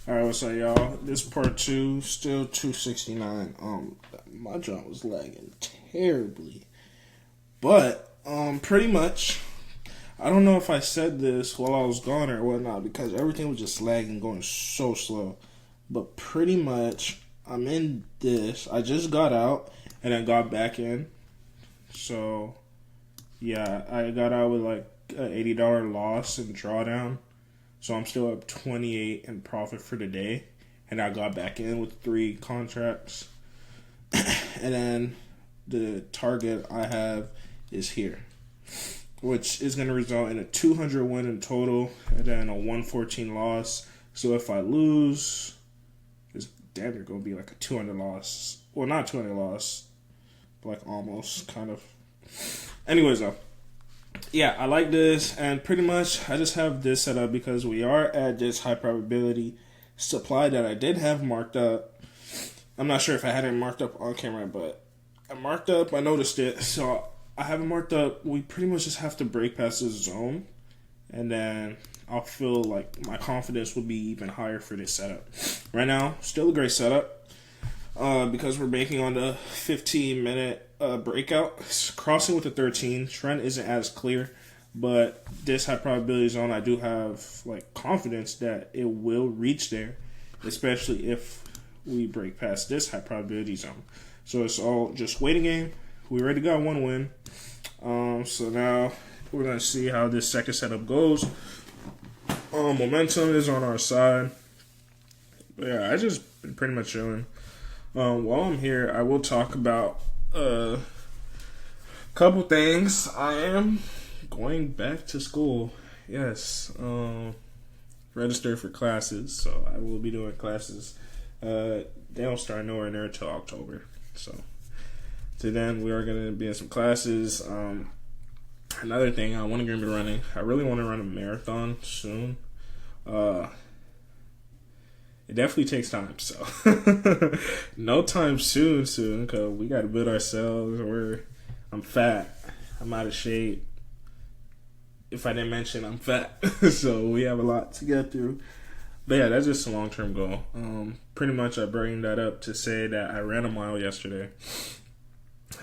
All right, what's up, y'all? This part two, still 269. My jump was lagging terribly, but pretty much. I don't know if I said this while I was gone or whatnot because everything was just lagging, going so slow. But pretty much, I'm in this. I just got out and then got back in. So yeah, I got out with like a $80 loss in drawdown. So I'm still up 28 in profit for the day. And I got back in with 3 contracts. And then the target I have is here, which is going to result in a 200 win in total and then a 114 loss. So if I lose, it's damn near going to be like a 200 loss. Well, not 200 loss, but like almost, kind of. Anyways, though. Yeah, I like this, and pretty much I just have this set up because we are at this high probability supply that I did have marked up. I'm not sure if I had it marked up on camera, but I marked up, I noticed it, so I have it marked up. We pretty much just have to break past this zone, and then I'll feel like my confidence will be even higher for this setup. Right now, still a great setup because we're banking on the 15-minute breakout. Crossing with the 13 trend isn't as clear, but this high probability zone, I do have like confidence that it will reach there, especially if we break past this high probability zone. So it's all just waiting game. We already got one win. So now we're gonna see how this second setup goes. Momentum is on our side. But yeah, I just been pretty much chilling. While I'm here, I will talk about a couple things. I am going back to school. Yes, registered for classes, so I will be doing classes. They don't start nowhere near till October. So to then we are going to be in some classes. Another thing I want to be running. I really want to run a marathon soon. It definitely takes time, so no time soon, because we got to build ourselves. I'm fat. I'm out of shape. If I didn't mention, I'm fat, so we have a lot to get through. But yeah, that's just a long-term goal. Pretty much I bring that up to say that I ran a mile yesterday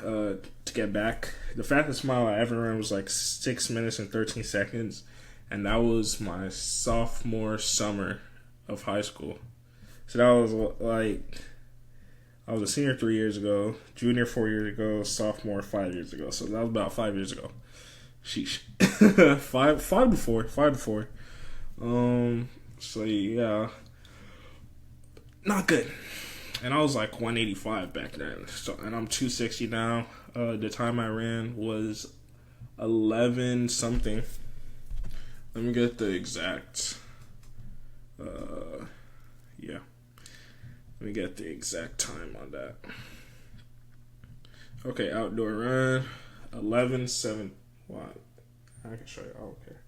to get back. The fastest mile I ever ran was like 6 minutes and 13 seconds, and that was my sophomore summer of high school. So that was like, I was a senior 3 years ago, junior 4 years ago, sophomore 5 years ago. So that was about 5 years ago. Sheesh. five before. So yeah, not good. And I was like 185 back then. So, and I'm 260 now. The time I ran was 11 something. Let me get the exact. Yeah. Let me get the exact time on that. Okay, outdoor run, 11:7. What? I can show you. Oh, okay,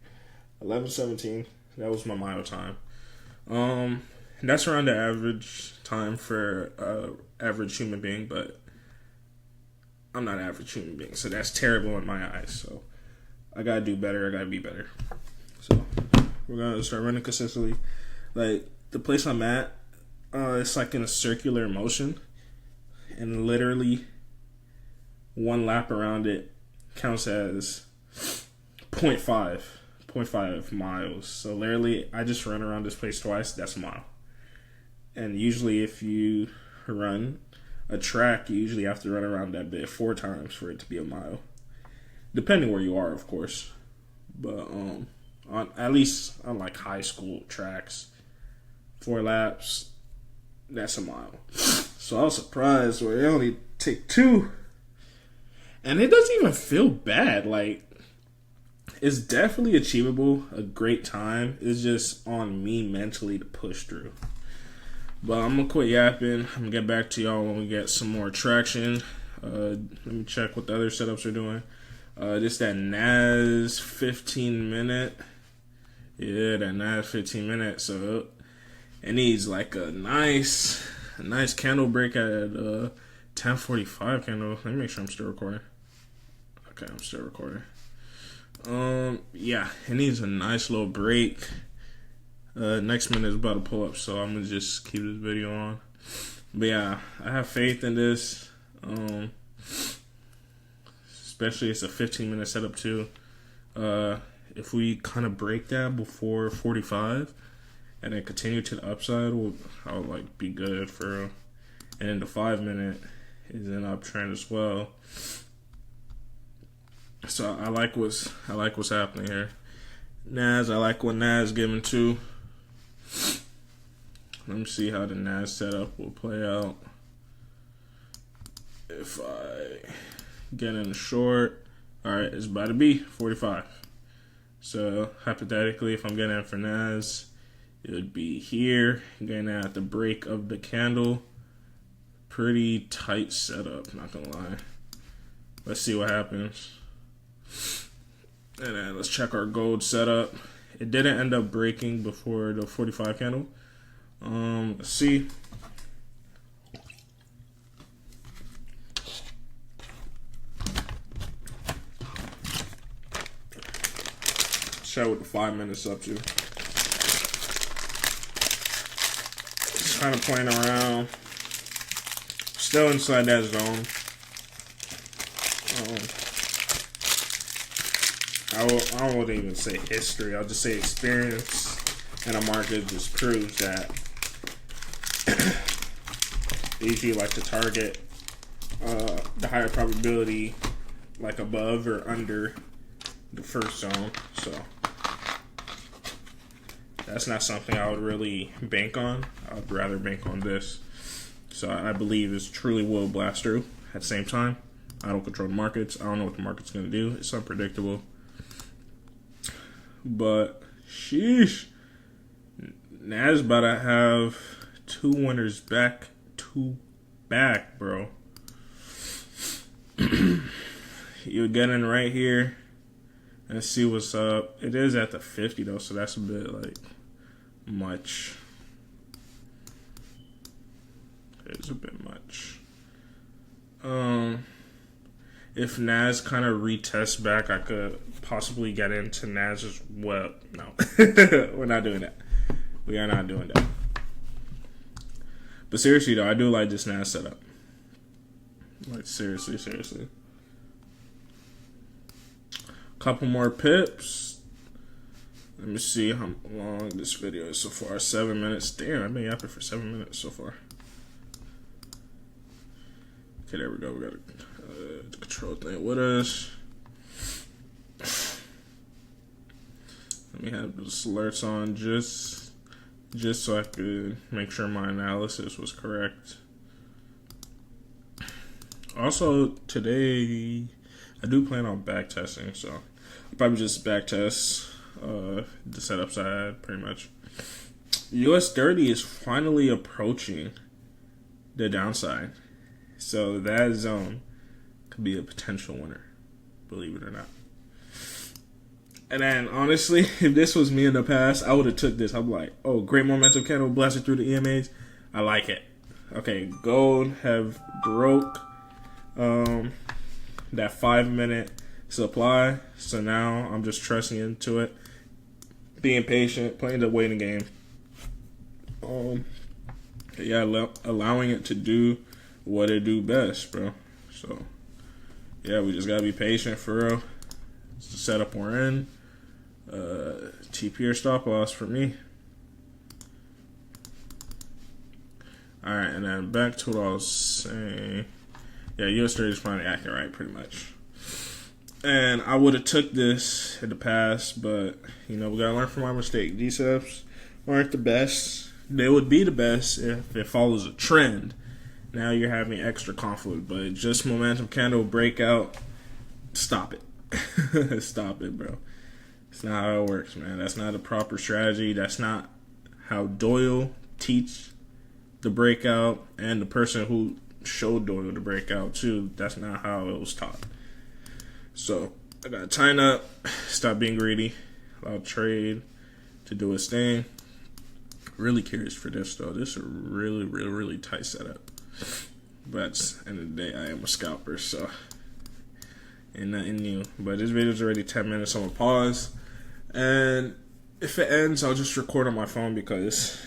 11:17. That was my mile time. That's around the average time for average human being, but I'm not an average human being, so that's terrible in my eyes. So I gotta do better. I gotta be better. So we're gonna start running consistently. Like the place I'm at, it's like in a circular motion, and literally one lap around it counts as 0.5 miles. So literally, I just run around this place twice. That's a mile. And usually, if you run a track, you usually have to run around that bit 4 times for it to be a mile, depending where you are, of course. But on at least on like high school tracks, 4 laps, that's a mile. So I was surprised where it only take 2, and it doesn't even feel bad. Like, it's definitely achievable. A great time. It's just on me mentally to push through. But I'm gonna quit yapping. I'm gonna get back to y'all when we get some more traction. Let me check what the other setups are doing. This that NAS 15 minute. Yeah, that NAS 15 minute. So it needs like a nice candle break at 10:45 candle. Let me make sure I'm still recording. Okay, I'm still recording. Yeah, it needs a nice little break. Next minute is about to pull up, so I'm gonna just keep this video on. But yeah, I have faith in this. Especially it's a 15-minute setup too. If we kind of break that before 45 and then continue to the upside, I'll like be good for real. And then the 5-minute is an uptrend as well. So I like what's happening here. Nas, I like what Nas giving to. Let me see how the Nas setup will play out. If I get in short, alright, it's about to be 45. So hypothetically, if I'm getting in for Nas, it would be here, getting at the break of the candle. Pretty tight setup, not gonna lie. Let's see what happens. And then let's check our gold setup. It didn't end up breaking before the 45 candle. Let's see. Check what the 5 minutes up to. Just kind of playing around. Still inside that zone. I won't even say history. I'll just say experience. And a market just proves that they usually like to target the higher probability, like above or under the first zone. So that's not something I would really bank on. I would rather bank on this. So I believe this truly will blast through. At the same time, I don't control the markets. I don't know what the market's going to do. It's unpredictable. But, sheesh. Nas about to have 2 winners back to back, bro. You're getting right here. Let's see what's up. It is at the 50 though, so that's a bit like much. It's a bit much. If Nas kind of retests back, I could possibly get into Nas as well. No, we're not doing that. We are not doing that. But seriously though, I do like this Nas setup. Like seriously. Couple more pips. Let me see how long this video is so far. 7 minutes. Damn, I've been yapping for 7 minutes so far. Okay, there we go. We got the control thing with us. Let me have those alerts on just so I could make sure my analysis was correct. Also, today I do plan on back testing, so I'll probably just back test the setup side pretty much. US 30 is finally approaching the downside. So that zone could be a potential winner, believe it or not. And then, honestly, if this was me in the past, I would have took this. I'm like, oh, great momentum candle blasted through the EMAs. I like it. Okay, gold have broke that 5 minute supply. So now I'm just trusting into it, being patient, playing the waiting game. Yeah, allowing it to do what it do best, bro. So yeah, we just gotta be patient for real. It's the setup we're in. TP or stop loss for me. Alright, and then back to what I was saying. Yeah, US 30 is finally acting right, pretty much. And I would have took this in the past, but we gotta learn from our mistake. DCEPs aren't the best. They would be the best if it follows a trend. Now you're having extra conflict, but just momentum candle breakout, stop it. Stop it, bro. It's not how it works, man. That's not a proper strategy. That's not how Doyle teach the breakout, and the person who showed Doyle the breakout too. That's not how it was taught. So I gotta tighten up, stop being greedy, allow trade to do its thing. Really curious for this though. This is a really tight setup. But at the end of the day, I am a scalper, so ain't nothing new. But this video is already 10 minutes. I'm gonna pause, and if it ends, I'll just record on my phone because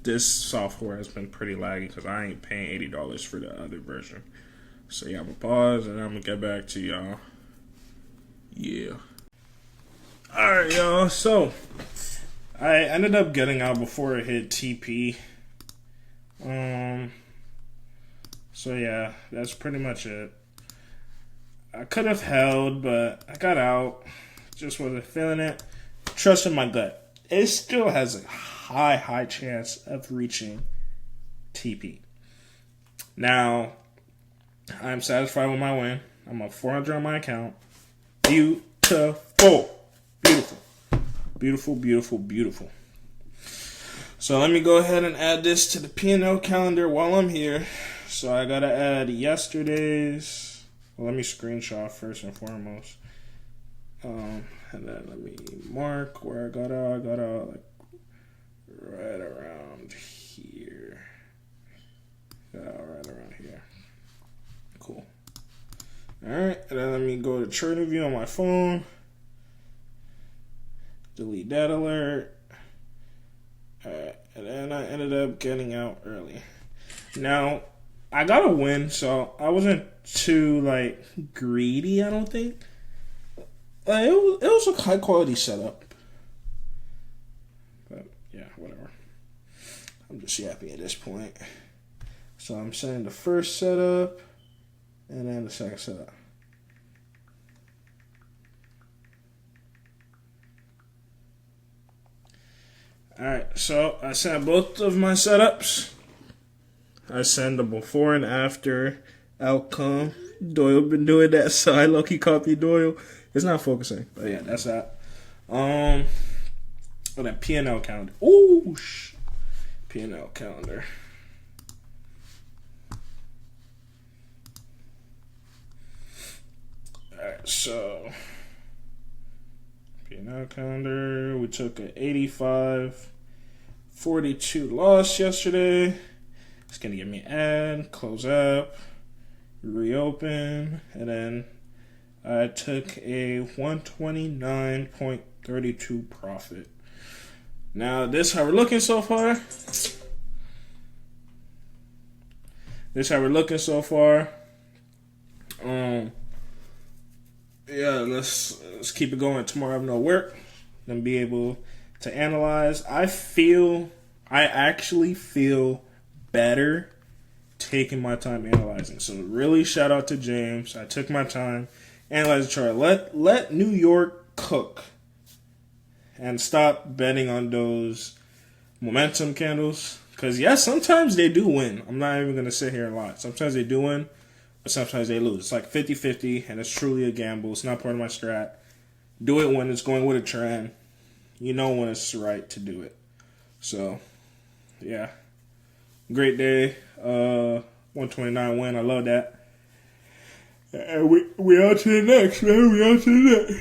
this software has been pretty laggy because I ain't paying $80 for the other version. So yeah, I'm gonna pause and I'm gonna get back to y'all. Yeah. Alright, y'all. So I ended up getting out before it hit TP. So yeah, that's pretty much it. I could have held, but I got out. Just wasn't feeling it. Trusting my gut. It still has a high chance of reaching TP. Now, I'm satisfied with my win. I'm up 400 on my account. Beautiful. Beautiful. So let me go ahead and add this to the P&L calendar while I'm here. So I gotta add yesterday's. Well, let me screenshot first and foremost. And then let me mark where I got out. Like right around here. Got out right around here. Cool. Alright, and then let me go to TradingView on my phone. Delete that alert. Alright, and then I ended up getting out early. Now, I got a win, so I wasn't too, greedy, I don't think. It was a high quality setup. But, yeah, whatever. I'm just yapping at this point. So I'm sending the first setup, and then the second setup. Alright, so I sent both of my setups. I send the before and after outcome. Doyle been doing that, so I low-key copied Doyle. It's not focusing, but yeah, that's that. That P&L calendar. Ooh, P&L calendar. Alright, so P&L calendar. We took an 85-42 loss yesterday. It's gonna give me add, close up, reopen, and then I took a 129.32 profit. Now, this how we're looking so far. Yeah, let's keep it going. Tomorrow I have no work. Then be able to analyze. I actually feel better taking my time analyzing. So really shout out to James. I took my time analyzing the chart. Let New York cook and stop betting on those momentum candles. Because yes, sometimes they do win. I'm not even going to sit here and lie. Sometimes they do win, but sometimes they lose. It's like 50-50, and it's truly a gamble. It's not part of my strat. Do it when it's going with a trend. You know when it's right to do it. So, yeah. Great day. 129 win. I love that. And we on to the next, man. We on to the next.